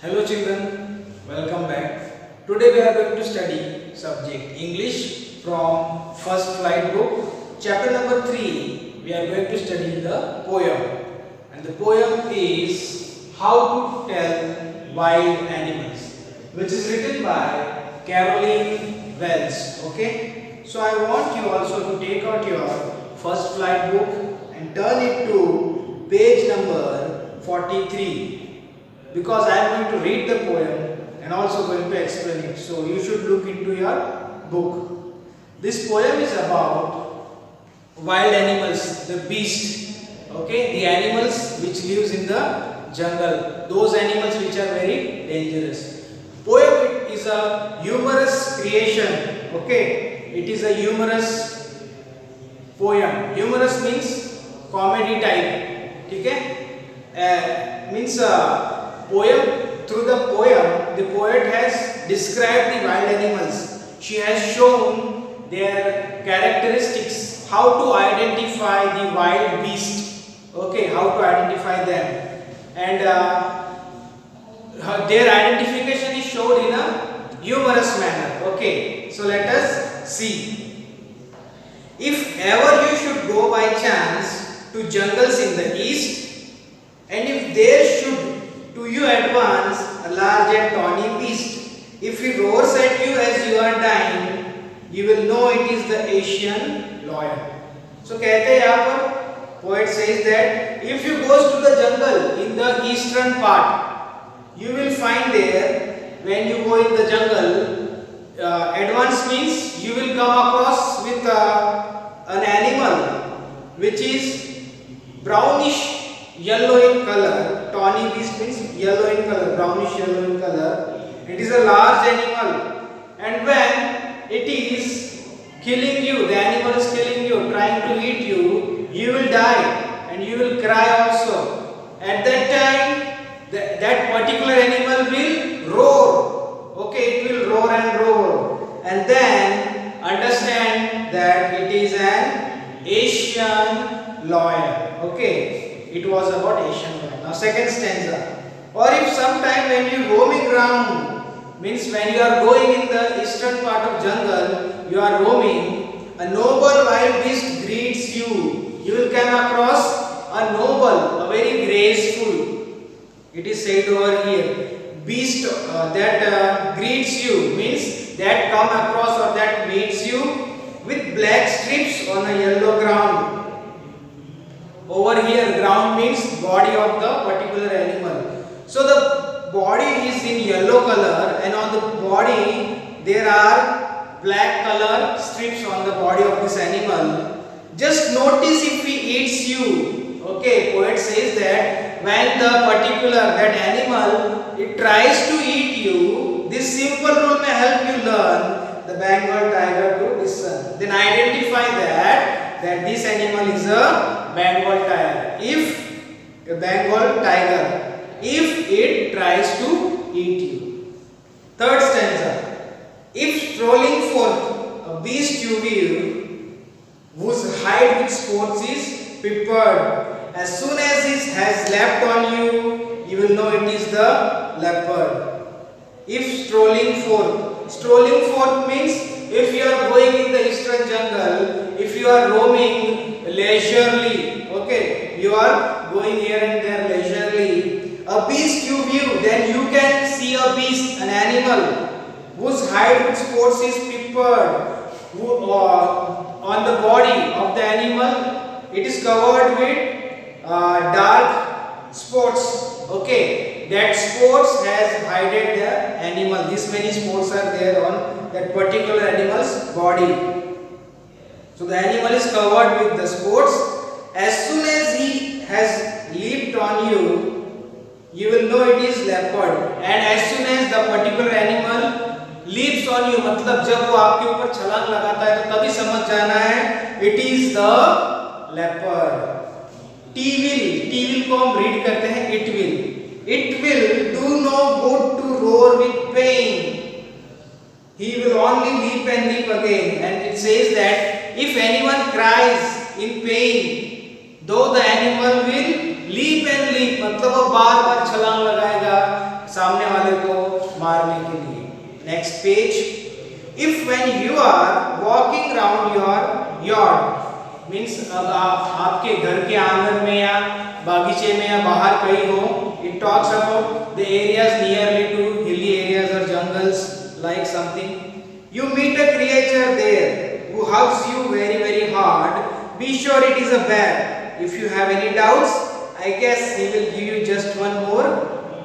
Hello children, welcome back. Today we are going to study subject English from first flight book. Chapter number 3, we are going to study the poem. And the poem is How to Tell Wild Animals, which is written by Caroline Wells. Okay? So I want you also to take out your first flight book and turn it to page number 43. Because I am going to read the poem and also going to explain it. So you should look into your book. This poem is about wild animals, the beast. Okay, the animals which lives in the jungle. Those animals which are very dangerous. Poem is a humorous creation. Okay, it is a humorous poem. Humorous means comedy type. Okay, means poem. Through the poem, the poet has described the wild animals. She has shown their characteristics, how to identify the wild beast. Okay, how to identify them, and their identification is showed in a humorous manner. Okay, so let us see. If ever you should go by chance to jungles in the east, and if there should to you advance a large and tawny beast, if he roars at you as you are dying, you will know it is the Asian lion. So कहते हैं यहाँ पर poet says that if you goes to the jungle in the eastern part, you will find there when you go in the jungle, advance means you will come across with an animal which is brownish yellow in color. Tawny beast means yellow in color, brownish yellow in color. It is a large animal, and when it is killing you, the animal is killing you, trying to eat you, you will die and you will cry also. At that time, that particular animal will roar. Okay, it will roar and roar, and then understand that it is an Asian lion. Okay. It was about Asian lion. Now second stanza. Or if sometime when you roaming round, means when you are going in the eastern part of jungle, you are roaming, a noble wild beast greets you. You will come across a noble, a very graceful. It is said over here. Beast that greets you means that come across or that meets you with black strips on a yellow ground. Over here, ground means body of the particular animal. So the body is in yellow color, and on the body there are black color strips on the body of this animal. Just notice if he eats you. Okay, poet says that when the particular that animal it tries to eat you, this simple rule may help you learn the Bengal tiger to listen. Then identify that this animal is a Bengal tiger. If a Bengal tiger, if it tries to eat you. Third stanza. If strolling forth a beast you view, whose hide with spots is peppered, as soon as it has leapt on you, you will know it is the leopard. If strolling forth means if you are going in the eastern jungle, if you are roaming leisurely, okay, you are going here and there leisurely, a beast you view, then you can see a beast, an animal, whose hide with spots is peppered, on the body of the animal, it is covered with dark spots, okay, that spots has hided the animal, this many spots are there on that particular animal's body. So the animal is covered with the spots. As soon as he has leaped on you, you will know it is leopard. And as soon as the particular animal leaps on you, मतलब जब वो आपके ऊपर छलांग लगाता है तो तभी समझ जाना है it is the leopard. T will को हम रीड करते हैं it will. It will do no good to roar with pain. He will only leap and leap again. And it says that if anyone cries in pain, though the animal will leap and leap, मतलब वो बार बार छलांग लगाएगा, सामने वाले को मारने के लिए. Next page. If when you are walking around your yard means अब आपके घर के आंगन में या बागीचे में या बाहर कहीं हो, it talks about the areas nearly to hilly areas or jungles like something. You meet a creature there who hugs you very very hard. Be sure it is a bear. If you have any doubts, I guess he will give you just one more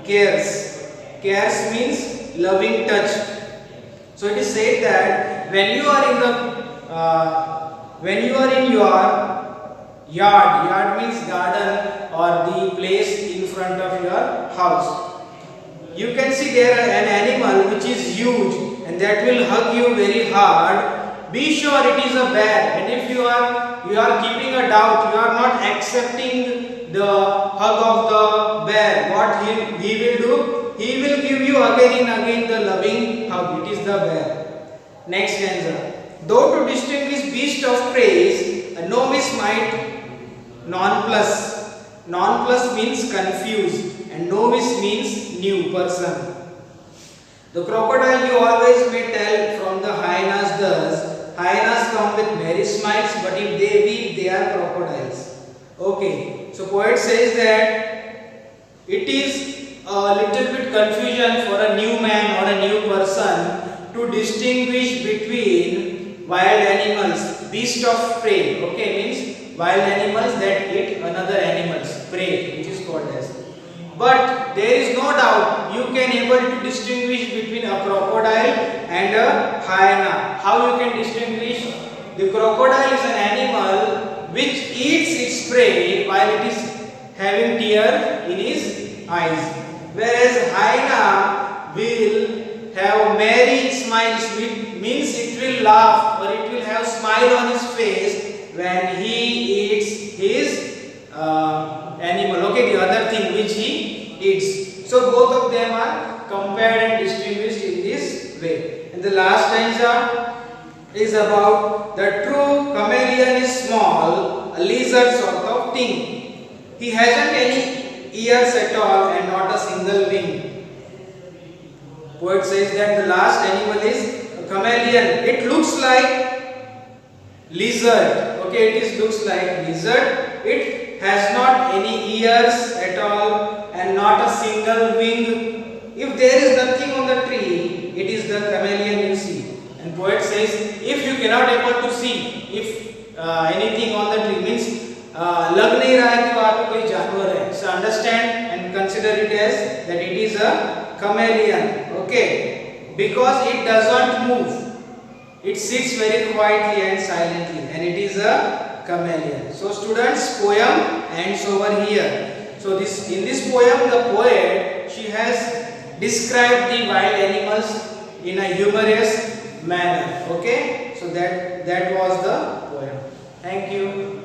cares. Cares means loving touch. So it is said that when you are in your yard means garden or the place in front of your house, you can see there an animal which is huge and that will hug you very hard. Be sure it is a bear, and if you are keeping a doubt, you are not accepting the hug of the bear, what he will do? He will give you again and again the loving hug. It is the bear. Next stanza. Though to distinguish beast of prey, a novice might nonplus. Nonplus means confused, and novice means new person. The crocodile you always may tell from the hyenas thus. Hyenas come with merry smiles, but if they weep, they are crocodiles. Okay, so poet says that it is a little bit confusion for a new man or a new person to distinguish between wild animals, beast of prey. Okay, means wild animals that eat another animals, prey, which is called as. But there is no doubt you can able to distinguish between a crocodile and a hyena. How you can distinguish? The crocodile is an animal which eats its prey while it is having tear in his eyes, whereas hyena will have merry smiles, which means it will laugh or it will have smile on his face when he eats his animal, okay, the other thing which he eats. So both of them are compared and distinguished in this way. And the last stanza is about the true chameleon is small, a lizard sort of thing. He hasn't any ears at all and not a single wing. Poet says that the last animal is a chameleon. It looks like lizard. Okay, looks like lizard. It has not any ears at all and not a single wing. If there is nothing on the tree, it is the chameleon you see. And poet says, if you cannot able to see, if anything on the tree means लग नहीं रहा है कि वहाँ पे कोई जानवर है. So understand and consider it as that it is a chameleon. Okay, because it doesn't move. It sits very quietly and silently, and it is a chameleon. So students, poem ends over here. So in this poem, the poet, she has described the wild animals in a humorous manner. Okay, so that was the poem. Thank you.